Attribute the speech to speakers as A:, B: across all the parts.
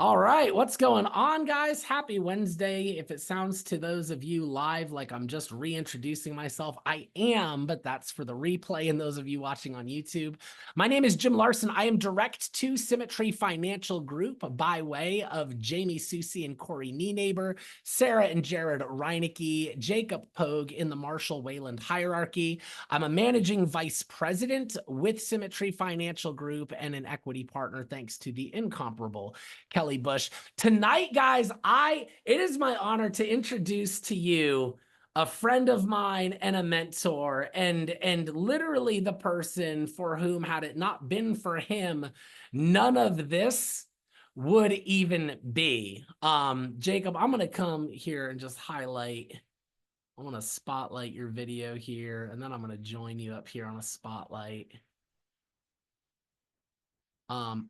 A: All right, what's going on, guys? Happy Wednesday. If it sounds to those of you live like I'm just reintroducing myself, I am, but that's for the replay and those of you watching on YouTube. My name is Jim Larson. I am direct to Symmetry Financial Group by way of Jamie Susie and Corey Nienaber, Sarah and Jared Reinecke, Jacob Pogue in the Marshall Wayland hierarchy. I'm a managing vice president with Symmetry Financial Group and an equity partner thanks to the incomparable Kelly Bush. Tonight, guys, it is my honor to introduce to you a friend of mine and a mentor, and literally the person for whom, had it not been for him, none of this would even be. Jacob, I'm gonna come here and just highlight. I want to spotlight your video here, and then I'm going to join you up here on a spotlight.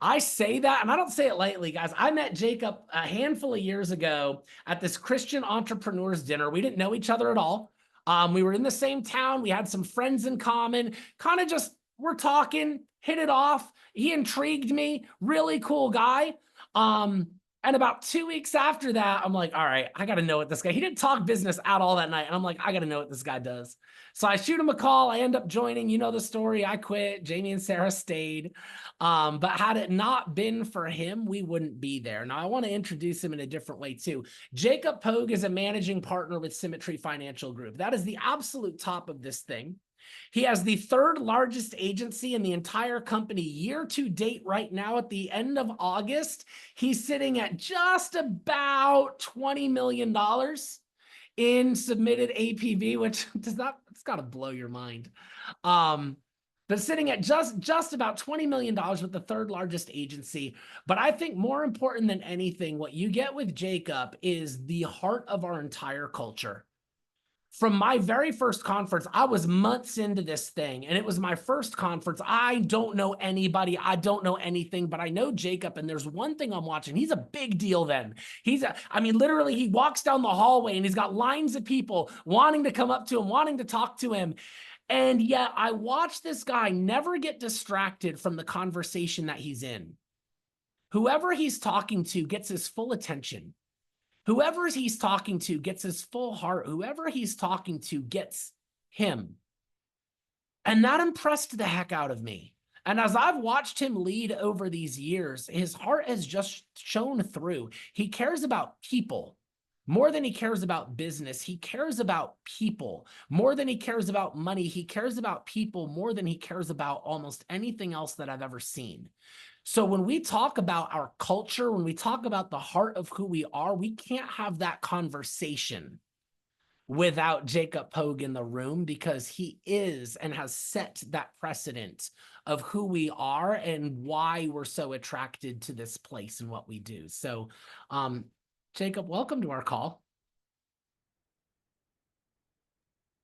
A: I say that, and I don't say it lightly, guys. I met Jacob a handful of years ago at this Christian entrepreneurs dinner. We didn't know each other at all. We were in the same town. We had some friends in common, kind of just, we're talking, hit it off. He intrigued me, really cool guy. And about 2 weeks after that, I'm like, all right, I got to know what this guy, he didn't talk business at all that night. And I'm like, I got to know what this guy does. So I shoot him a call. I end up joining, you know the story. I quit. Jamie and Sarah stayed. But had it not been for him, we wouldn't be there. Now, I want to introduce him in a different way too. Jacob Pogue is a managing partner with Symmetry Financial Group. That is the absolute top of this thing. He has the third largest agency in the entire company year to date right now. At the end of August, he's sitting at just about $20 million in submitted APV, which does not, it's got to blow your mind. But sitting at just about $20 million with the third largest agency. But I think more important than anything, what you get with Jacob is the heart of our entire culture. From my very first conference, I was months into this thing, and it was my first conference. I don't know anybody. I don't know anything, but I know Jacob, and there's one thing I'm watching. He's a big deal then. I mean, literally, he walks down the hallway, and he's got lines of people wanting to come up to him, wanting to talk to him. And yet I watch this guy never get distracted from the conversation that he's in. Whoever he's talking to gets his full attention. Whoever he's talking to gets his full heart. Whoever he's talking to gets him. And that impressed the heck out of me. And as I've watched him lead over these years, his heart has just shown through. He cares about people more than he cares about business. He cares about people more than he cares about money. He cares about people more than he cares about almost anything else that I've ever seen. So when we talk about our culture, when we talk about the heart of who we are, we can't have that conversation without Jacob Pogue in the room, because he is and has set that precedent of who we are and why we're so attracted to this place and what we do. So, Jacob, welcome to our call.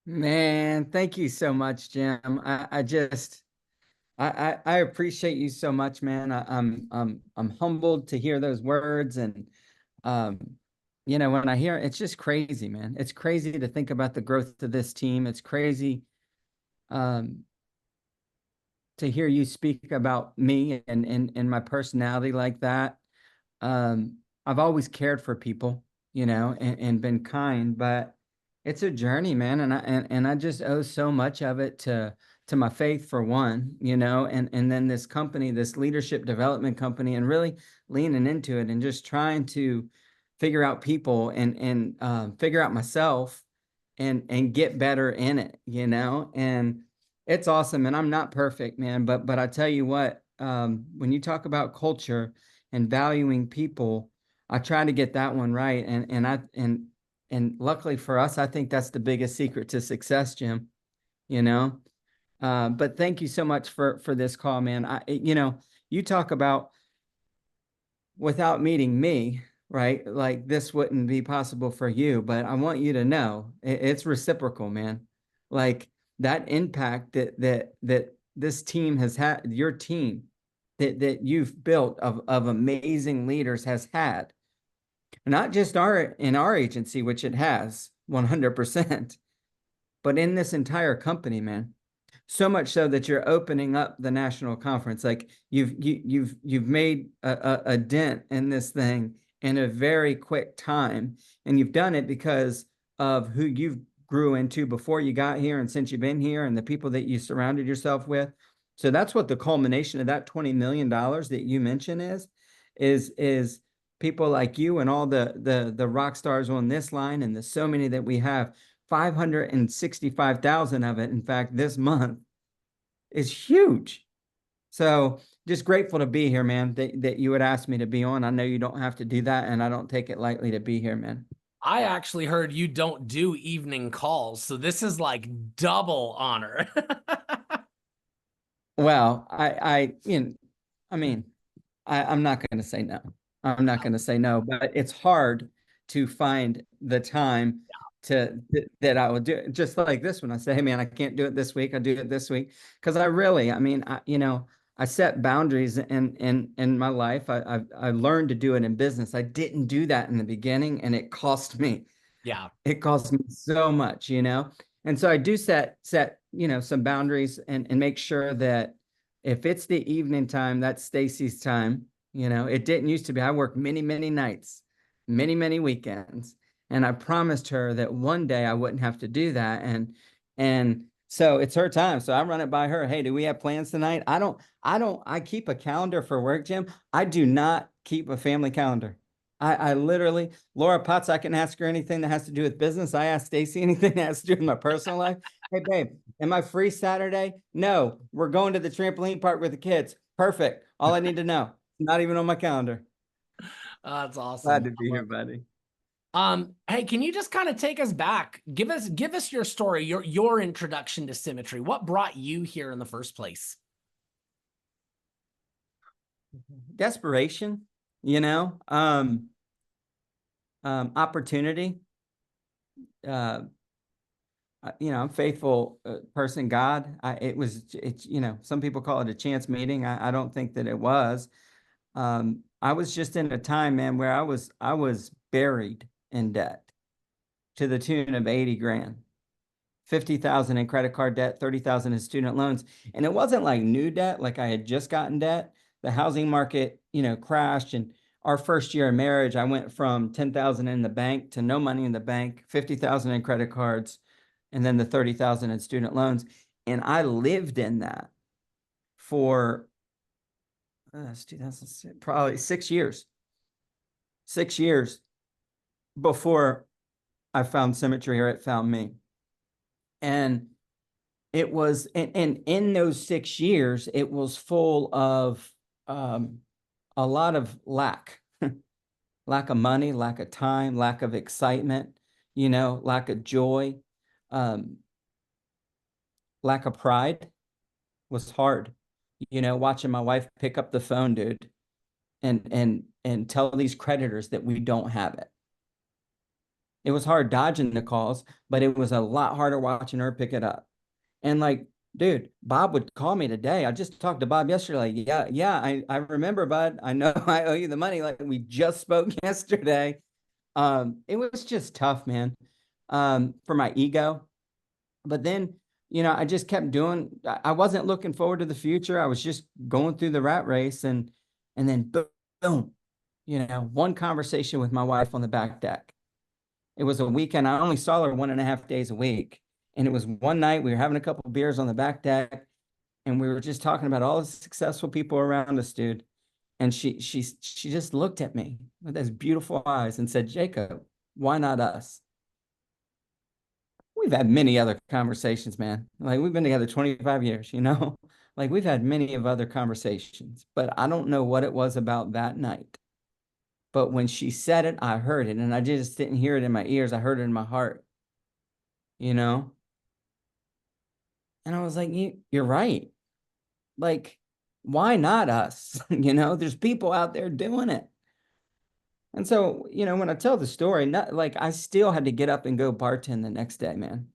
B: Man, thank you so much, Jim. I appreciate you so much, man. I'm humbled to hear those words, and when I hear it, it's just crazy, man. It's crazy to think about the growth of this team. It's crazy to hear you speak about me and my personality like that. I've always cared for people, and been kind, but it's a journey, man. And I just owe so much of it to my faith, for one, and then this company, this leadership development company, and really leaning into it and just trying to figure out people and figure out myself and get better in it, and it's awesome. And I'm not perfect, man, but I tell you what, when you talk about culture and valuing people, I try to get that one right. And luckily for us, I think that's the biggest secret to success, Jim, but thank you so much for this call, man. You talk about without meeting me, right? Like this wouldn't be possible for you, but I want you to know it's reciprocal, man. Like that impact that this team has had, your team that you've built of amazing leaders has had, not just in our agency, which it has 100%, but in this entire company, man. so much so that you're opening up the national conference. Like you've made a dent in this thing in a very quick time, and you've done it because of who you grew into before you got here and since you've been here and the people that you surrounded yourself with. So that's what the culmination of that $20 million that you mentioned is people like you and all the rock stars on this line, and there's so many that we have. 565,000 of it, in fact, this month is huge. So just grateful to be here, man, that you would ask me to be on. I know you don't have to do that, and I don't take it lightly to be here, man.
A: I actually heard you don't do evening calls, so this is like double honor.
B: Well, I mean, I'm not going to say no. I'm not going to say no, but it's hard to find the time that I will do it. Just like this one. I say, hey man, I can't do it this week. I do it this week. Because I set boundaries in my life. I learned to do it in business. I didn't do that in the beginning, and it cost me.
A: Yeah.
B: It costs me so much, you know? And so I do set, some boundaries and make sure that if it's the evening time, that's Stacy's time. It didn't used to be. I worked many, many nights, many, many weekends. And I promised her that one day I wouldn't have to do that. And so it's her time. So I run it by her. Hey, do we have plans tonight? I keep a calendar for work, Jim. I do not keep a family calendar. I literally, Laura Potts, I can ask her anything that has to do with business. I ask Stacy anything that has to do with my personal life. Hey, babe, am I free Saturday? No, we're going to the trampoline park with the kids. Perfect. All I need to know. Not even on my calendar.
A: That's awesome.
B: Glad to be here, buddy.
A: Hey, can you just kind of take us back? Give us your story, your introduction to Symmetry. What brought you here in the first place?
B: Desperation, opportunity. I'm faithful person, God. Some people call it a chance meeting. I don't think that it was. I was just in a time, man, where I was buried in debt to the tune of 80 grand, 50,000 in credit card debt, 30,000 in student loans. And it wasn't like new debt, like I had just gotten debt. The housing market, crashed. And our first year of marriage, I went from 10,000 in the bank to no money in the bank, 50,000 in credit cards, and then the 30,000 in student loans. And I lived in that for 2006, probably 6 years. 6 years before I found Symmetry, or it found me. And it was, and in those 6 years, it was full of a lot of lack, lack of money, lack of time, lack of excitement, lack of joy, lack of pride was hard. Watching my wife pick up the phone, dude, and tell these creditors that we don't have it. It was hard dodging the calls, but it was a lot harder watching her pick it up. And like, dude, Bob would call me today. I just talked to Bob yesterday. Like, yeah, I remember, bud. I know I owe you the money. Like we just spoke yesterday. It was just tough, man, for my ego. But then, I just kept doing. I wasn't looking forward to the future. I was just going through the rat race, and then boom, one conversation with my wife on the back deck. It was a weekend. I only saw her 1.5 days a week. And it was one night we were having a couple of beers on the back deck, and we were just talking about all the successful people around us, dude. And she just looked at me with those beautiful eyes and said, Jacob, why not us? We've had many other conversations, man. Like we've been together 25 years, like we've had many of other conversations, but I don't know what it was about that night. But when she said it, I heard it, and I just didn't hear it in my ears. I heard it in my heart, And I was like, you're right. Like, why not us? There's people out there doing it. And so, when I tell the story, not like I still had to get up and go bartend the next day, man.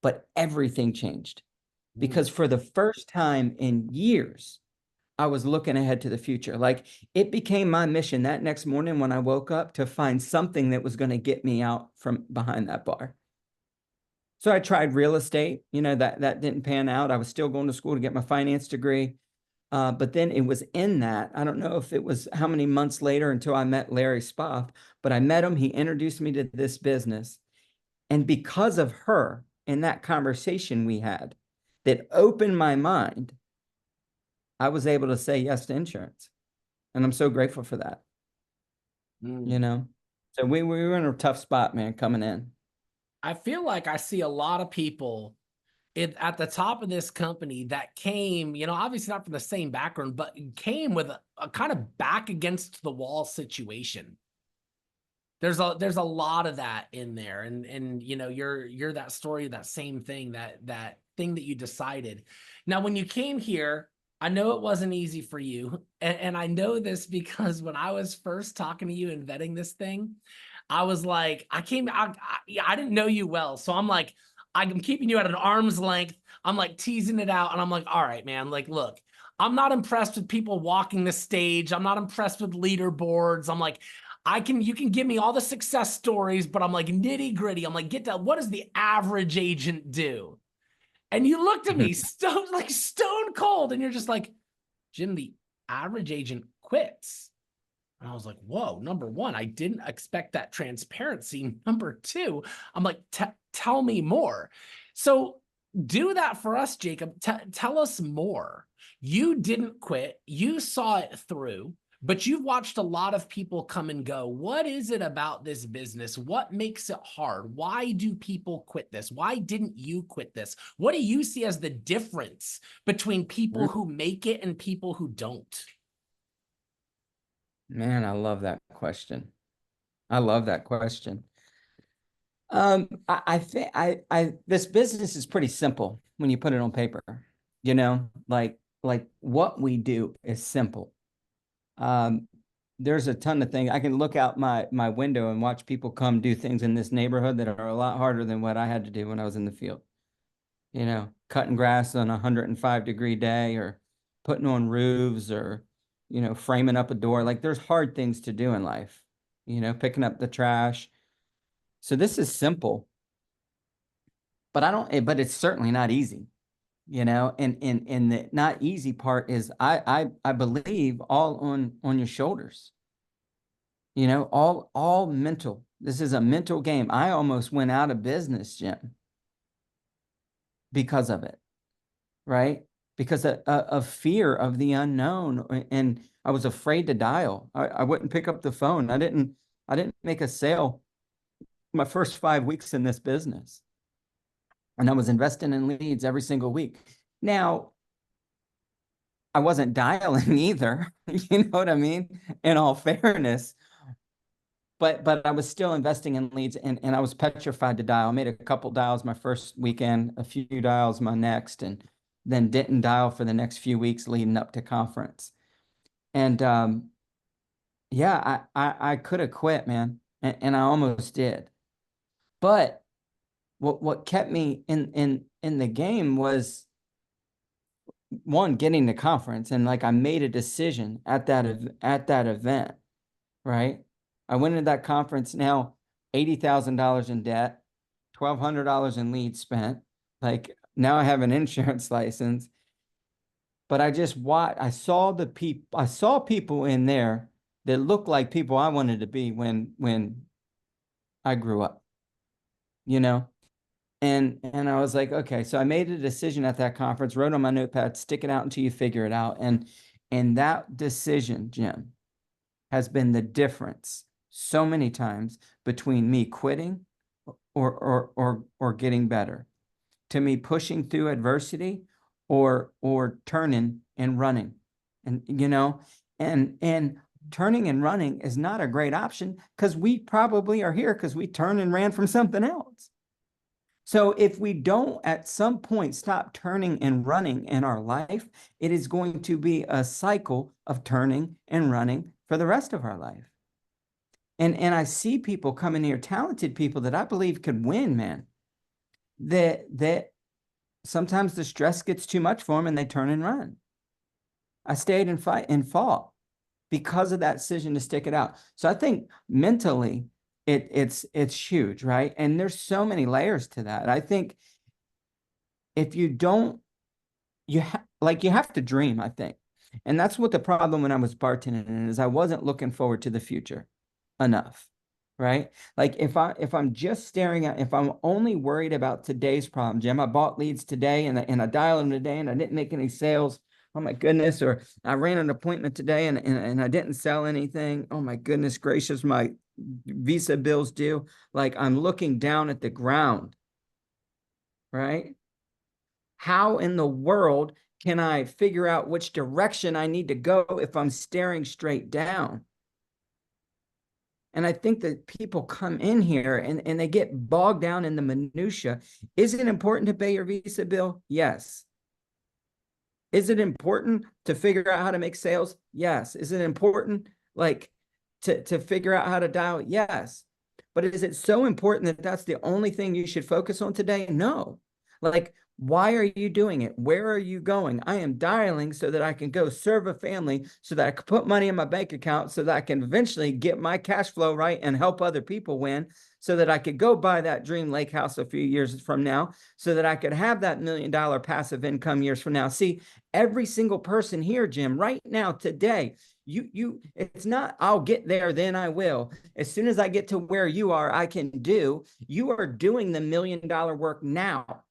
B: But everything changed because for the first time in years, I was looking ahead to the future. Like it became my mission that next morning when I woke up to find something that was going to get me out from behind that bar. So I tried real estate, that didn't pan out. I was still going to school to get my finance degree. But then it was in that, I don't know if it was how many months later until I met Larry Spoff, but I met him. He introduced me to this business. And because of her and that conversation we had that opened my mind, I was able to say yes to insurance. And I'm so grateful for that, you
A: Mm.
B: know? So we were in a tough spot, man, coming in.
A: I feel like I see a lot of people at the top of this company that came, obviously not from the same background, but came with a kind of back against the wall situation. There's a lot of that in there, and you're that story, that same thing, that thing that you decided. Now, when you came here, I know it wasn't easy for you, and I know this because when I was first talking to you and vetting this thing, I was like, I didn't know you well, so I'm keeping you at an arm's length. I'm like teasing it out, and I'm like, all right, man, like, look, I'm not impressed with people walking the stage. I'm not impressed with leaderboards. I'm like, you can give me all the success stories, but I'm like nitty gritty. I'm like, what does the average agent do? And you looked at me stone cold, and you're just like, Jim, the average agent quits. And I was like, whoa, number one, I didn't expect that transparency. Number two, I'm like, tell me more. So do that for us, Jacob. Tell us more. You didn't quit. You saw it through, but you've watched a lot of people come and go. What is it about this business? What makes it hard? Why do people quit this? Why didn't you quit this? What do you see as the difference between people who make it and people who don't?
B: Man, I love that question. I love that question. I think this business is pretty simple when you put it on paper, like what we do is simple. Um, there's a ton of things. I can look out my window and watch people come do things in this neighborhood that are a lot harder than what I had to do when I was in the field. Cutting grass on a 105-degree day, or putting on roofs, or, framing up a door. Like, there's hard things to do in life, picking up the trash. So this is simple, but but it's certainly not easy, and the not easy part is I believe all on your shoulders, all mental. This is a mental game. I almost went out of business, Jim, because of it, right? Because of fear of the unknown. And I was afraid to dial. I wouldn't pick up the phone. I didn't make a sale my first 5 weeks in this business. And I was investing in leads every single week. Now, I wasn't dialing either, you know what I mean? In all fairness, but I was still investing in leads, and I was petrified to dial. I made a couple dials my first weekend, a few dials my next, and then didn't dial for the next few weeks leading up to conference. And yeah, I could have quit, man, and I almost did. But what kept me in the game was, one, getting to conference, and like I made a decision at that event, right? I went into that conference, now $80,000 in debt, $1,200 in leads spent. Like, now I have an insurance license, but I saw people in there that looked like people I wanted to be when I grew up, you know? And I was like, okay, so I made a decision at that conference, wrote on my notepad, stick it out until you figure it out. And that decision, Jim, has been the difference so many times between me quitting or getting better, to me pushing through adversity or turning and running. And and turning and running is not a great option, because we probably are here because we turned and ran from something else. So if we don't at some point stop turning and running in our life, it is going to be a cycle of turning and running for the rest of our life. And I see people coming here, talented people that I believe could win, man, that sometimes the stress gets too much for them and they turn and run. I stayed and fight and fought because of that decision to stick it out. So I think mentally it's huge, right? And there's so many layers to that. I think if you don't, you have to dream, I think. And that's what the problem when I was bartending is I wasn't looking forward to the future enough, right? Like if I'm just staring at, if I'm only worried about today's problem, Jim, I bought leads today and I dialed them today and I didn't make any sales. Oh my goodness. Or I ran an appointment today and I didn't sell anything. Oh my goodness gracious, my Visa bills due. Like I'm looking down at the ground, right? How in the world can I figure out which direction I need to go if I'm staring straight down? And I think that people come in here and they get bogged down in the minutia. Is it important to pay your Visa bill? Yes. Is it important to figure out how to make sales? Yes. Is it important like to figure out how to dial? Yes. But is it so important that that's the only thing you should focus on today? No. Like, why are you doing it? Where are you going? I am dialing so that I can go serve a family, so that I can put money in my bank account, so that I can eventually get my cash flow right and help other people win, so that I could go buy that dream lake house a few years from now, so that I could have that $1 million passive income years from now. See, every single person here, Jim, right now, today, it's not I'll get there, then I will. As soon as I get to where you are, I can do. You are doing the $1 million work now.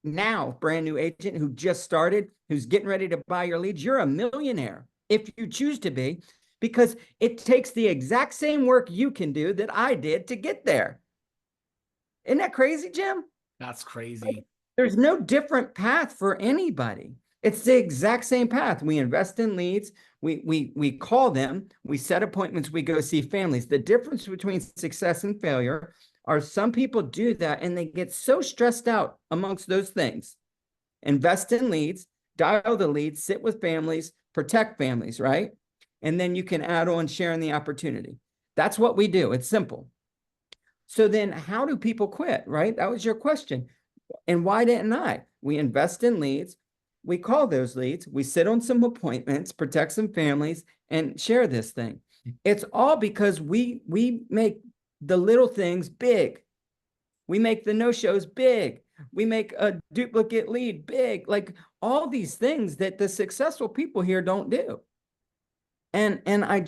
B: Now, brand new agent who just started, who's getting ready to buy your leads, you're a millionaire if you choose to be, because it takes the exact same work you can do that I did to get there. Isn't that crazy, Jim?
A: That's crazy.
B: There's no different path for anybody. It's the exact same path. We invest in leads, we call them, we set appointments, we go see families. The difference between success and failure are some people do that and they get so stressed out amongst those things. Invest in leads, dial the leads, sit with families, protect families, right? And then you can add on sharing the opportunity. That's what we do. It's simple. So then how do people quit, right? That was your question. And why didn't I? We invest in leads. We call those leads. We sit on some appointments, protect some families, and share this thing. It's all because we make the little things big. We make the no-shows big. We make a duplicate lead big. Like all these things that the successful people here don't do. And I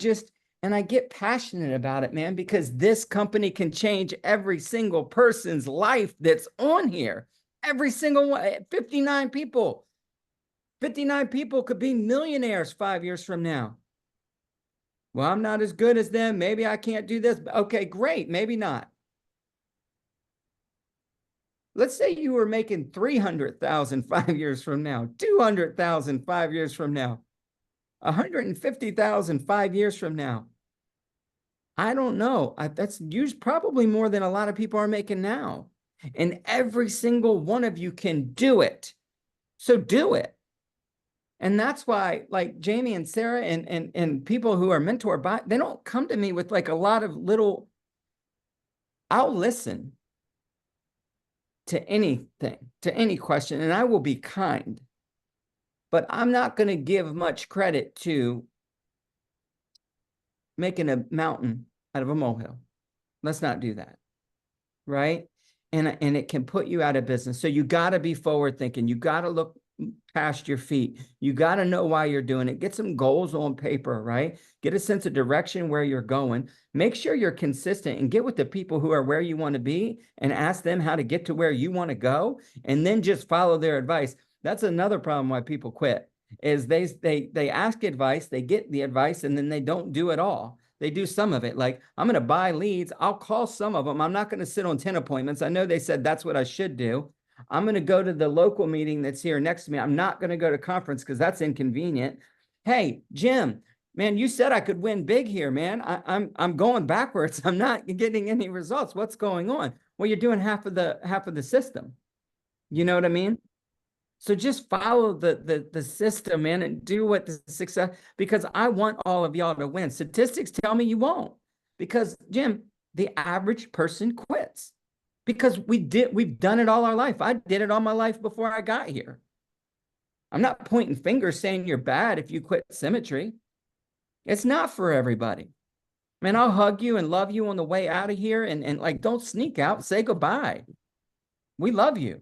B: get passionate about it, man, because this company can change every single person's life that's on here. Every single one, 59 people. 59 people could be millionaires 5 years from now. Well, I'm not as good as them. Maybe I can't do this. Okay, great. Maybe not. Let's say you were making 300,000 5 years from now, 200,000 5 years from now, 150,000 5 years from now. I don't know. That's probably more than a lot of people are making now. And every single one of you can do it. So do it. And that's why, like Jamie and Sarah and people who are mentored by, they don't come to me with like a lot of little, I'll listen to anything, to any question, and I will be kind. But I'm not going to give much credit to making a mountain out of a molehill. Let's not do that. Right? And it can put you out of business. So you got to be forward thinking. You got to look past your feet. You got to know why you're doing it. Get some goals on paper, right? Get a sense of direction where you're going. Make sure you're consistent and get with the people who are where you want to be and ask them how to get to where you want to go, and then just follow their advice. That's another problem why people quit, is they ask advice, they get the advice, and then they don't do it all. They do some of it. Like, I'm going to buy leads. I'll call some of them. I'm not going to sit on 10 appointments. I know they said that's what I should do. I'm going to go to the local meeting that's here next to me. I'm not going to go to conference because that's inconvenient. Hey, Jim, man, you said I could win big here, man. I'm going backwards. I'm not getting any results. What's going on? Well, you're doing half of the system. You know what I mean? So just follow the system, man, and do what the success, because I want all of y'all to win. Statistics tell me you won't, because Jim, the average person quits because we've done it all our life. I did it all my life before I got here. I'm not pointing fingers saying you're bad if you quit Symmetry. It's not for everybody. Man, I'll hug you and love you on the way out of here. And like, don't sneak out. Say goodbye. We love you.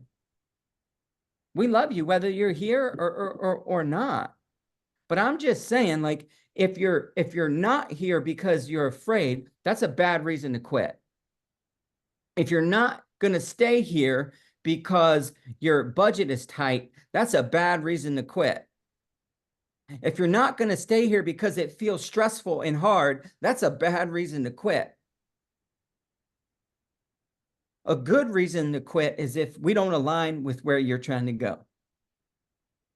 B: We love you, whether you're here or not. But I'm just saying, like, if you're not here because you're afraid, that's a bad reason to quit. If you're not going to stay here because your budget is tight, that's a bad reason to quit. If you're not going to stay here because it feels stressful and hard, that's a bad reason to quit. A good reason to quit is if we don't align with where you're trying to go.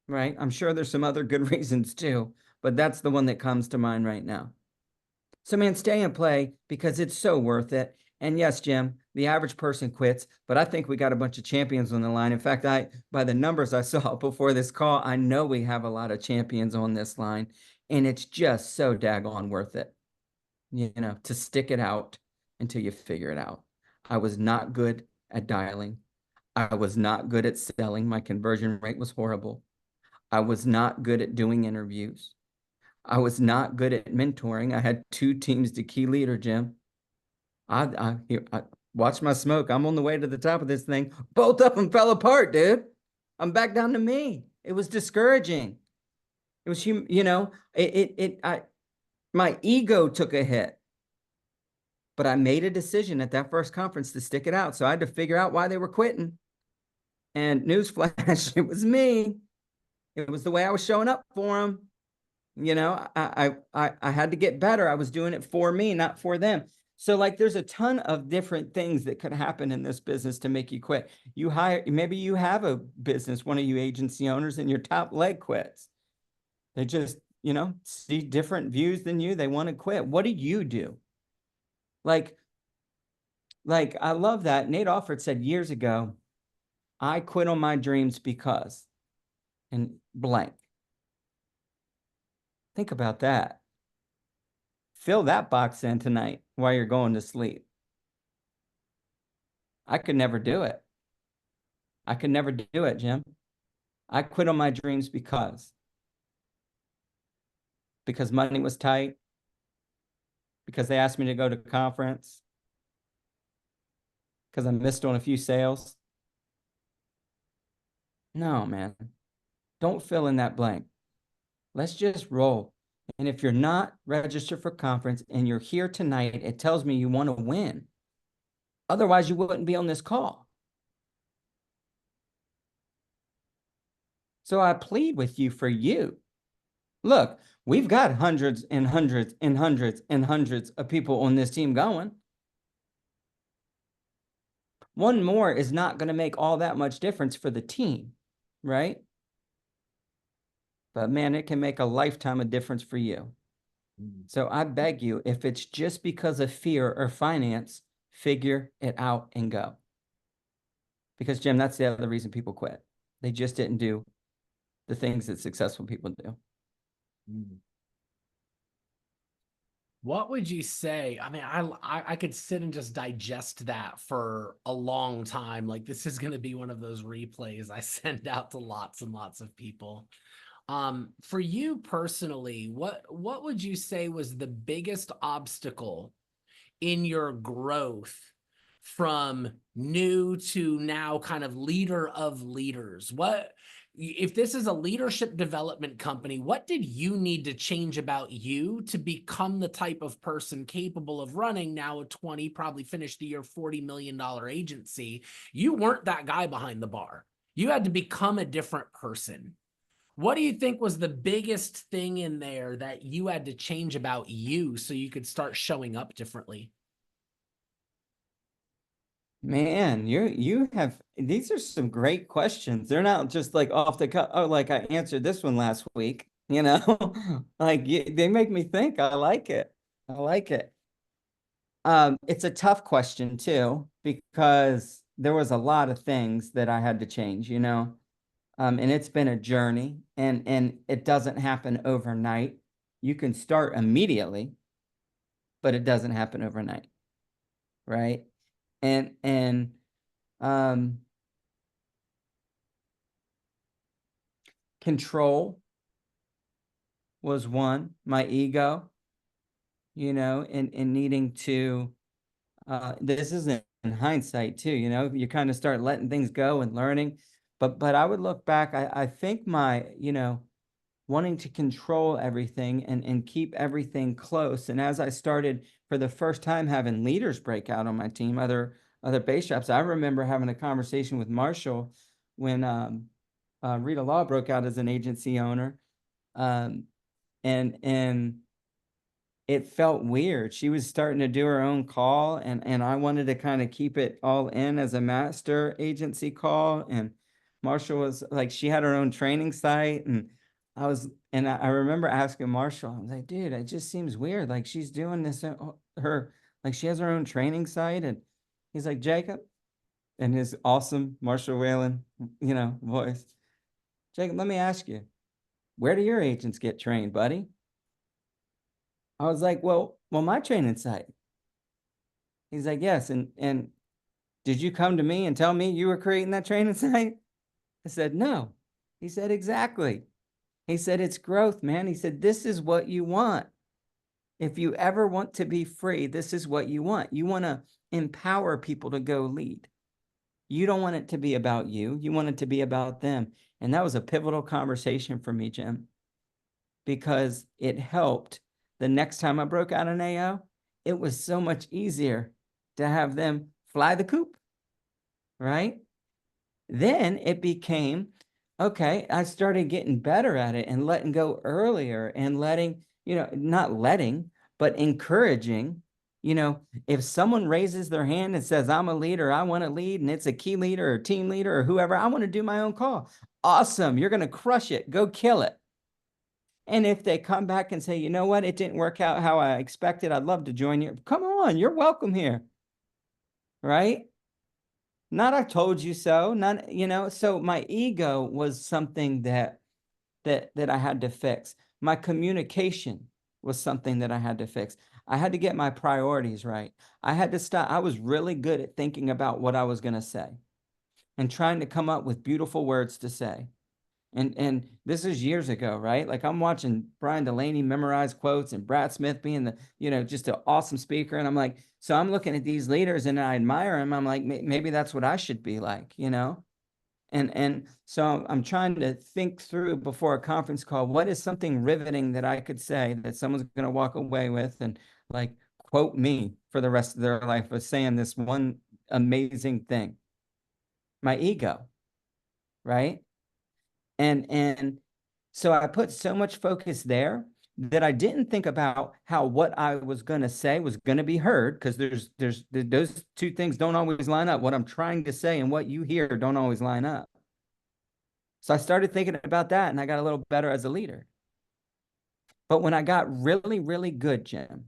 B: Right? I'm sure there's some other good reasons too, but that's the one that comes to mind right now. So, man, stay and play because it's so worth it. And yes, Jim, the average person quits, but I think we got a bunch of champions on the line. In fact, by the numbers I saw before this call, I know we have a lot of champions on this line, and it's just so daggone worth it, to stick it out until you figure it out. I was not good at dialing. I was not good at selling. My conversion rate was horrible. I was not good at doing interviews. I was not good at mentoring. I had 2 teams to key leader, Jim. I watch my smoke. I'm on the way to the top of this thing. Both of them fell apart, dude. I'm back down to me. It was discouraging. It was, my ego took a hit, but I made a decision at that first conference to stick it out. So I had to figure out why they were quitting. And newsflash, it was me. It was the way I was showing up for them. I had to get better. I was doing it for me, not for them. So like, there's a ton of different things that could happen in this business to make you quit. Maybe you have a business, one of you agency owners, and your top leg quits. They just, see different views than you. They want to quit. What do you do? Like, I love that. Nate Offord said years ago, I quit on my dreams because, and blank. Think about that. Fill that box in tonight while you're going to sleep. I could never do it. I could never do it, Jim. I quit on my dreams because money was tight, because they asked me to go to conference, because I missed on a few sales. No, man. Don't fill in that blank. Let's just roll. And if you're not registered for conference and you're here tonight, it tells me you want to win. Otherwise, you wouldn't be on this call. So I plead with you for you. Look, we've got hundreds and hundreds and hundreds and hundreds of people on this team going. One more is not going to make all that much difference for the team, right? But man, it can make a lifetime of difference for you. So I beg you, if it's just because of fear or finance, figure it out and go. Because Jim, that's the other reason people quit. They just didn't do the things that successful people do.
A: What would you say? I mean, I could sit and just digest that for a long time. Like, this is going to be one of those replays I send out to lots and lots of people. For you personally, what would you say was the biggest obstacle in your growth from new to now kind of leader of leaders? If this is a leadership development company, what did you need to change about you to become the type of person capable of running now a 20, probably finished the year $40 million agency? You weren't that guy behind the bar. You had to become a different person. What do you think was the biggest thing in there that you had to change about you so you could start showing up differently?
B: Man, you have, these are some great questions. They're not just like off the cuff. Oh, like I answered this one last week, like they make me think. I like it. I like it. It's a tough question too, because there was a lot of things that I had to change, and it's been a journey, and it doesn't happen overnight. You can start immediately, but it doesn't happen overnight, right? And control was one, my ego. and needing to, this isn't in hindsight too, you kind of start letting things go and learning. But I would look back, I think my, wanting to control everything and keep everything close. And as I started for the first time having leaders break out on my team, other bass shops, I remember having a conversation with Marshall when Rita Law broke out as an agency owner. Um, and it felt weird. She was starting to do her own call, and I wanted to kind of keep it all in as a master agency call. And Marshall was like, she had her own training site, and I remember asking Marshall, I was like, dude, it just seems weird. Like she's doing this, like she has her own training site. And he's like, Jacob, and his awesome Marshall Whalen, voice. Jacob, let me ask you, where do your agents get trained, buddy? I was like, well, my training site. He's like, yes. And did you come to me and tell me you were creating that training site? I said, no. He said, exactly. He said, it's growth, man. He said, this is what you want. If you ever want to be free, this is what you want. You want to empower people to go lead. You don't want it to be about you. You want it to be about them. And that was a pivotal conversation for me, Jim, because it helped. The next time I broke out an AO, it was so much easier to have them fly the coop, right? Then it became, okay, I started getting better at it and letting go earlier and not letting, but encouraging. If someone raises their hand and says, I'm a leader, I want to lead, and it's a key leader or team leader or whoever, I want to do my own call. Awesome. You're going to crush it. Go kill it. And if they come back and say, you know what, it didn't work out how I expected, I'd love to join you. Come on, you're welcome here. Right? Not I told you so. Not, so my ego was something that I had to fix. My communication was something that I had to fix. I had to get my priorities right. I had to stop. I was really good at thinking about what I was going to say and trying to come up with beautiful words to say. And this is years ago, right? Like I'm watching Brian Delaney memorize quotes and Brad Smith being just an awesome speaker. And I'm like, so I'm looking at these leaders and I admire them. I'm like, maybe that's what I should be like, And so I'm trying to think through before a conference call, what is something riveting that I could say that someone's going to walk away with and like quote me for the rest of their life of saying this one amazing thing. My ego, right? And so I put so much focus there that I didn't think about how what I was going to say was going to be heard, because there's those two things don't always line up. What I'm trying to say and what you hear don't always line up. So I started thinking about that and I got a little better as a leader. But when I got really, really good, Jim,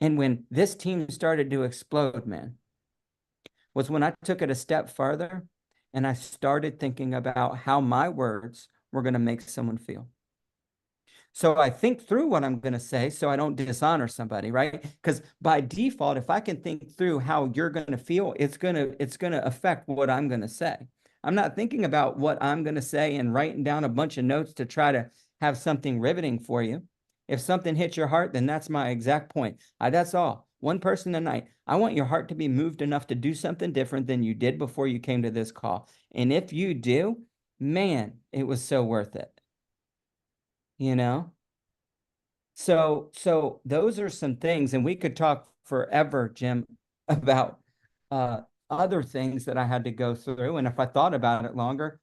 B: and when this team started to explode, man, was when I took it a step farther and I started thinking about how my words were going to make someone feel. So I think through what I'm going to say so I don't dishonor somebody, right? Because by default, if I can think through how you're going to feel, it's going to affect what I'm going to say. I'm not thinking about what I'm going to say and writing down a bunch of notes to try to have something riveting for you. If something hits your heart, then that's my exact point. That's all. One person a night. I want your heart to be moved enough to do something different than you did before you came to this call. And if you do, man, it was so worth it. So those are some things, and we could talk forever, Jim, about other things that I had to go through. And if I thought about it longer,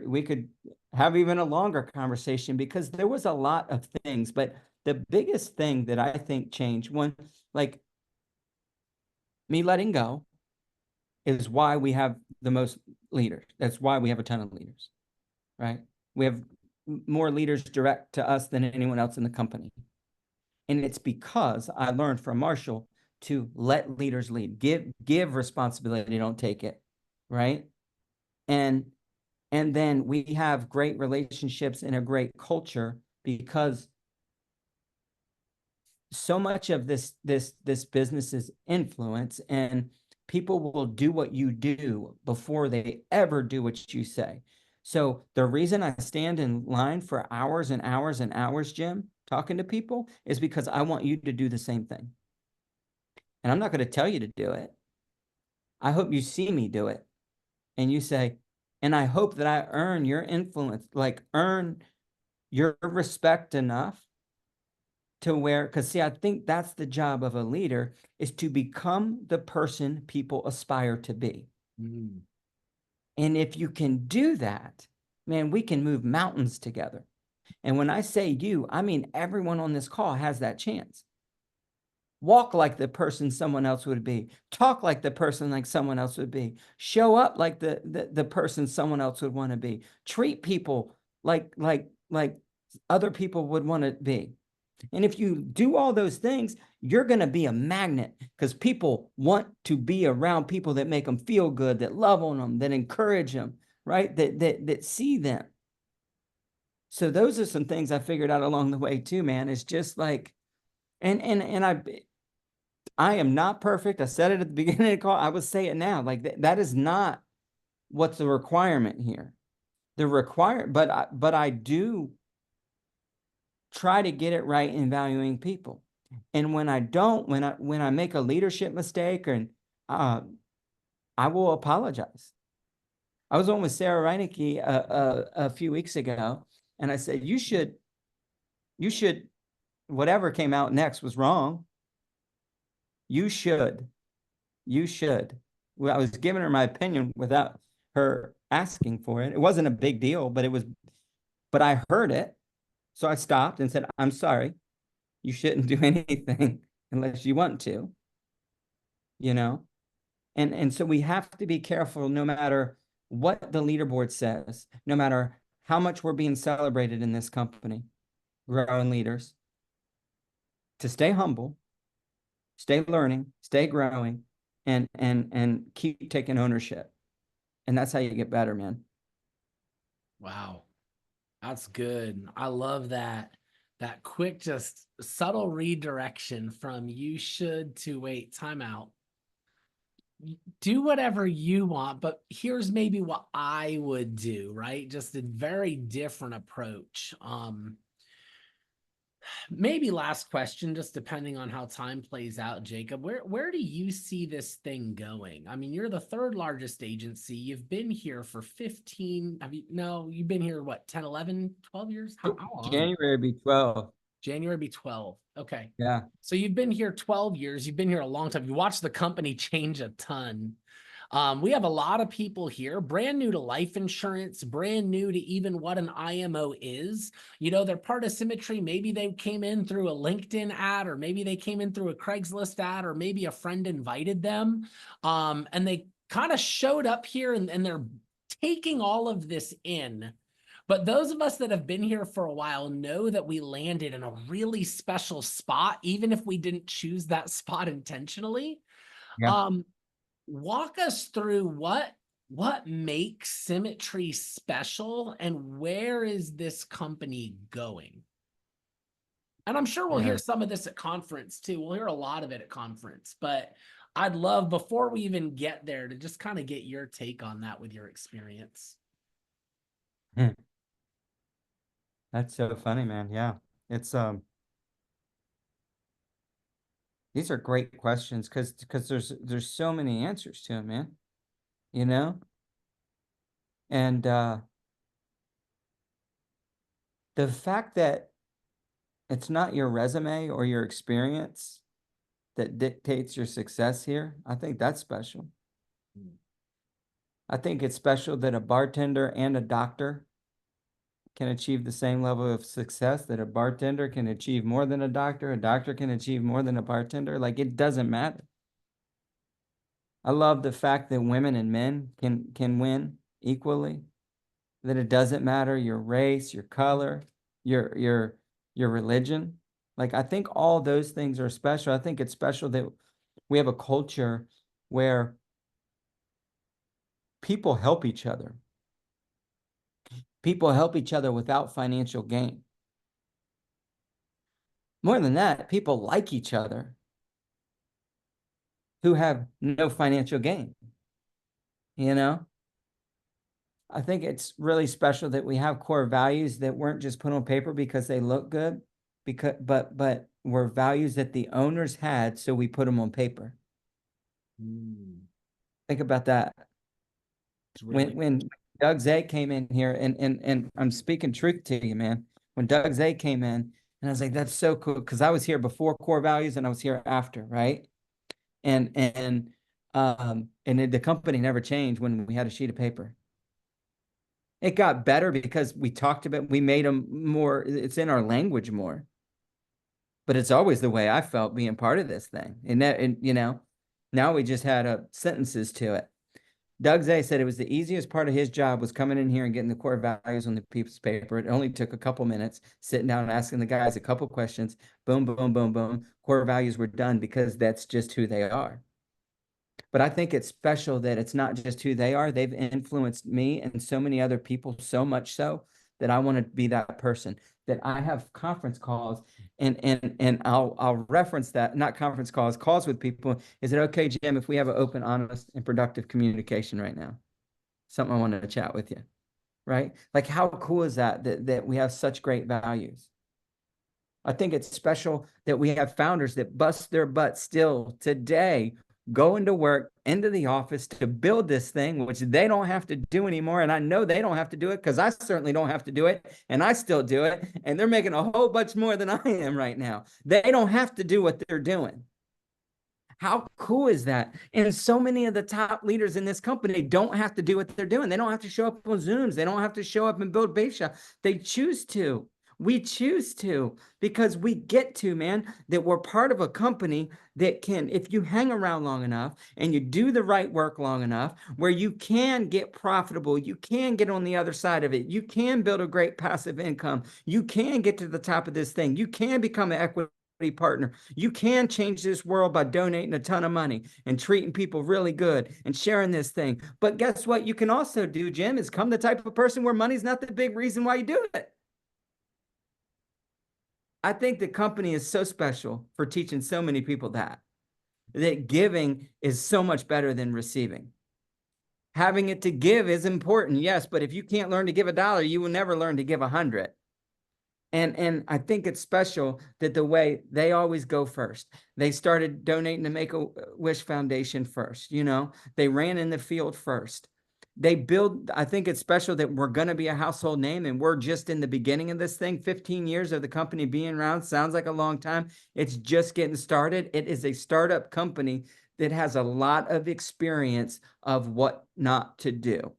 B: we could have even a longer conversation, because there was a lot of things. But the biggest thing that I think changed, one, like me letting go, is why we have the most leaders. That's why we have a ton of leaders, right? We have more leaders direct to us than anyone else in the company. And it's because I learned from Marshall to let leaders lead, give responsibility, don't take it, right? And then we have great relationships and a great culture, because so much of this business is influence, and people will do what you do before they ever do what you say. So the reason I stand in line for hours and hours and hours, Jim, talking to people is because I want you to do the same thing. And I'm not going to tell you to do it. I hope you see me do it. And you say, and I hope that I earn your influence, like earn your respect enough to where, because see, I think that's the job of a leader, is to become the person people aspire to be.
A: Mm.
B: And if you can do that, man, we can move mountains together. And when I say you, I mean everyone on this call has that chance. Walk like the person someone else would be. Talk like the person like someone else would be. Show up like the person someone else would want to be. Treat people like other people would want to be. And if you do all those things, you're going to be a magnet because people want to be around people that make them feel good, that love on them, that encourage them, right? That see them. So those are some things I figured out along the way too, man. It's just like, and I am not perfect. I said it at the beginning of the call. I would say it now. Like that is not what's the requirement here. But I do try to get it right in valuing people. And when I don't, when I make a leadership mistake, and I will apologize. I was on with Sarah Reinecke a few weeks ago, and I said, you should, whatever came out next was wrong. You should. Well, I was giving her my opinion without her asking for it. It wasn't a big deal, but I heard it. So I stopped and said, I'm sorry. You shouldn't do anything unless you want to, you know? And so we have to be careful no matter what the leaderboard says, no matter how much we're being celebrated in this company, growing leaders, to stay humble, stay learning, stay growing, and keep taking ownership. And that's how you get better, man.
A: Wow. That's good. I love that. That quick, just subtle redirection from you should to wait, time out. Do whatever you want, but here's maybe what I would do, right? Just a very different approach. Maybe last question, just depending on how time plays out, Jacob. Where do you see this thing going? I mean, you're the third largest agency. You've been here for 15. Have you no, you've been here what, 10, 11, 12 years? How long?
B: January be 12.
A: January be 12. Okay.
B: Yeah.
A: So you've been here 12 years. You've been here a long time. You watched the company change a ton. We have a lot of people here, brand new to life insurance, brand new to even what an IMO is. You know, they're part of Symmetry. Maybe they came in through a LinkedIn ad, or maybe they came in through a Craigslist ad, or maybe a friend invited them. And they kind of showed up here and they're taking all of this in. But those of us that have been here for a while know that we landed in a really special spot, even if we didn't choose that spot intentionally.
B: Yeah.
A: Walk us through what makes Symmetry special and where is this company going? And I'm sure we'll
B: Yeah.
A: hear some of this at conference too. We'll hear a lot of it at conference, but I'd love, before we even get there, to just kind of get your take on that with your experience.
B: Hmm. That's so funny, man. Yeah. It's these are great questions because there's so many answers to them, man. You know? And the fact that it's not your resume or your experience that dictates your success here, I think that's special. I think it's special that a bartender and a doctor can achieve the same level of success, that a bartender can achieve more than a doctor can achieve more than a bartender. Like, it doesn't matter. I love the fact that women and men can win equally, that it doesn't matter your race, your color, your religion. Like, I think all those things are special. I think it's special that we have a culture where people help each other. People help each other without financial gain. More than that, people like each other who have no financial gain. You know, I think it's really special that we have core values that weren't just put on paper because they look good, but were values that the owners had, so we put them on paper. Think about that.
A: It's really
B: When Doug Zay came in here, and I'm speaking truth to you, man. When Doug Zay came in, and I was like, that's so cool, because I was here before core values and I was here after, right? And the company never changed when we had a sheet of paper. It got better because we talked about, we made them more, it's in our language more. But it's always the way I felt being part of this thing. And you know, now we just had sentences to it. Doug Zay said it was the easiest part of his job was coming in here and getting the core values on the piece of paper. It only took a couple minutes, sitting down and asking the guys a couple questions. Boom, boom, boom, boom. Core values were done because that's just who they are. But I think it's special that it's not just who they are. They've influenced me and so many other people, so much so that I want to be that person. That I have conference calls and I'll reference that, not conference calls, calls with people. Is it okay, Jim, if we have an open, honest, and productive communication right now? Something I wanted to chat with you, right? Like, how cool is that we have such great values? I think it's special that we have founders that bust their butts still today, going to work into the office to build this thing, which they don't have to do anymore. And I know they don't have to do it because I certainly don't have to do it. And I still do it. And they're making a whole bunch more than I am right now. They don't have to do what they're doing. How cool is that? And so many of the top leaders in this company don't have to do what they're doing. They don't have to show up on Zooms. They don't have to show up and build base shop. They choose to. We choose to because we get to, man, that we're part of a company that can, if you hang around long enough and you do the right work long enough, where you can get profitable, you can get on the other side of it, you can build a great passive income, you can get to the top of this thing, you can become an equity partner. You can change this world by donating a ton of money and treating people really good and sharing this thing. But guess what you can also do, Jim, is come the type of person where money's not the big reason why you do it. I think the company is so special for teaching so many people that giving is so much better than receiving. Having it to give is important, yes, but if you can't learn to give $1, you will never learn to give 100. And I think it's special that the way they always go first. They started donating to Make-A-Wish Foundation first, you know, they ran in the field first. They build, I think it's special that we're going to be a household name and we're just in the beginning of this thing. 15 years of the company being around sounds like a long time. It's just getting started. It is a startup company that has a lot of experience of what not to do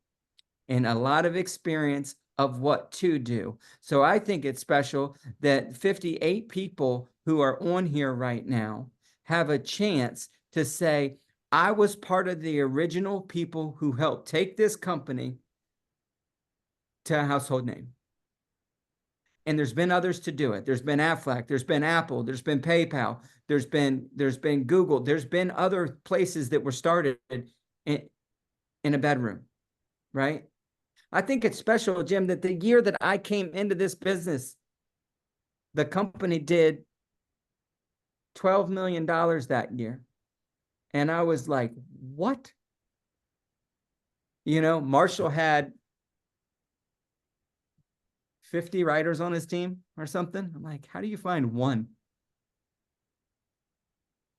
B: and a lot of experience of what to do. So I think it's special that 58 people who are on here right now have a chance to say, I was part of the original people who helped take this company to a household name. And there's been others to do it. There's been Aflac, there's been Apple, there's been PayPal, there's been Google, there's been other places that were started in a bedroom, right? I think it's special, Jim, that the year that I came into this business, the company did $12 million that year. And I was like, what? You know, Marshall had 50 writers on his team or something. I'm like, how do you find one?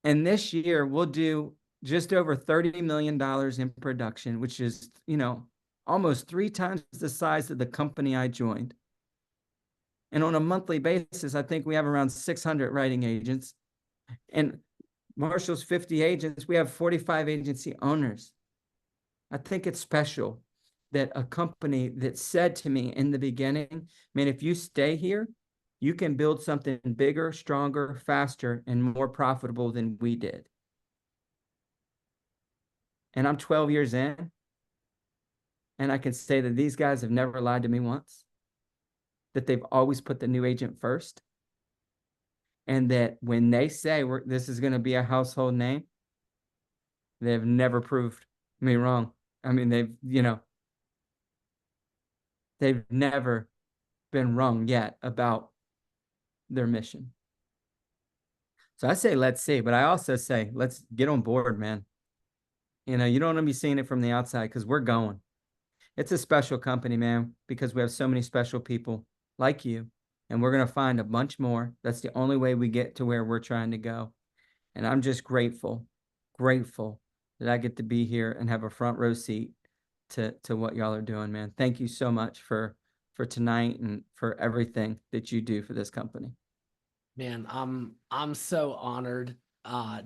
B: And this year we'll do just over $30 million in production, which is, you know, almost 3 times the size of the company I joined. And on a monthly basis, I think we have around 600 writing agents. And Marshall's 50 agents, we have 45 agency owners. I think it's special that a company that said to me in the beginning, man, if you stay here, you can build something bigger, stronger, faster, and more profitable than we did. And I'm 12 years in, and I can say that these guys have never lied to me once, that they've always put the new agent first, and that when they say this is going to be a household name, they've never proved me wrong. I mean, they've never been wrong yet about their mission. So I say, let's see, but I also say, let's get on board, man. You know, you don't want to be seeing it from the outside because we're going. It's a special company, man, because we have so many special people like you and we're going to find a bunch more. That's the only way we get to where we're trying to go. And I'm just grateful that I get to be here and have a front row seat to what y'all are doing, man. Thank you so much for tonight and for everything that you do for this company.
A: Man, I'm so honored.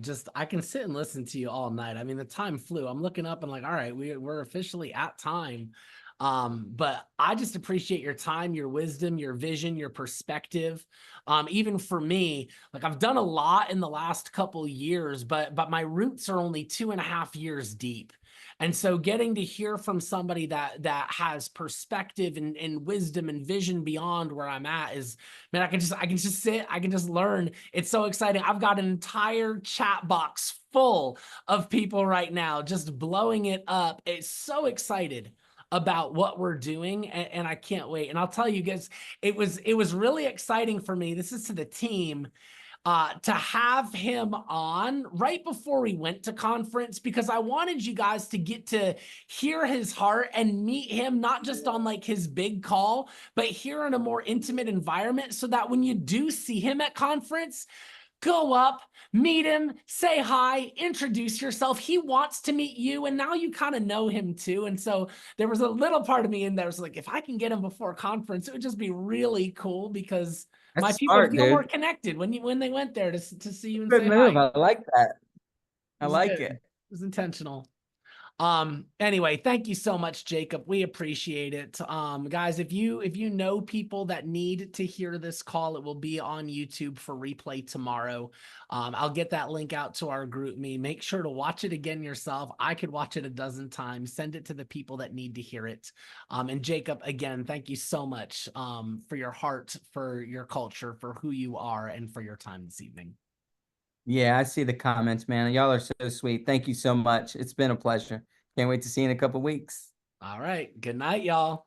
A: Just I can sit and listen to you all night. I mean, the time flew. I'm looking up and like, all right, we're officially at time. But I just appreciate your time, your wisdom, your vision, your perspective. Even for me, like I've done a lot in the last couple years, but my roots are only 2.5 years deep. And so getting to hear from somebody that has perspective and wisdom and vision beyond where I'm at is, man, I can just sit, I can just learn. It's so exciting. I've got an entire chat box full of people right now just blowing it up. It's so excited about what we're doing, and I can't wait. And I'll tell you guys, it was really exciting for me. This is to the team, to have him on right before we went to conference, because I wanted you guys to get to hear his heart and meet him, not just on like his big call, but here in a more intimate environment, so that when you do see him at conference, go up, meet him, say hi, introduce yourself. He wants to meet you, and now you kind of know him too. And so there was a little part of me in there was like, if I can get him before conference, it would just be really cool, because my
B: That's
A: people
B: smart,
A: feel more
B: dude.
A: connected when they went there to see you and
B: Good
A: say hi.
B: move. I like that.
A: It
B: I
A: was
B: like
A: good.
B: it.
A: It was intentional. Anyway, thank you so much, Jacob. We appreciate it. Guys, if you know people that need to hear this call, it will be on YouTube for replay tomorrow. I'll get that link out to our group me. Make sure to watch it again yourself. I could watch it a dozen times. Send it to the people that need to hear it. And Jacob, again, thank you so much for your heart, for your culture, for who you are, and for your time this evening.
B: Yeah, I see the comments, man. Y'all are so sweet. Thank you so much. It's been a pleasure. Can't wait to see you in a couple weeks.
A: All right. Good night, y'all.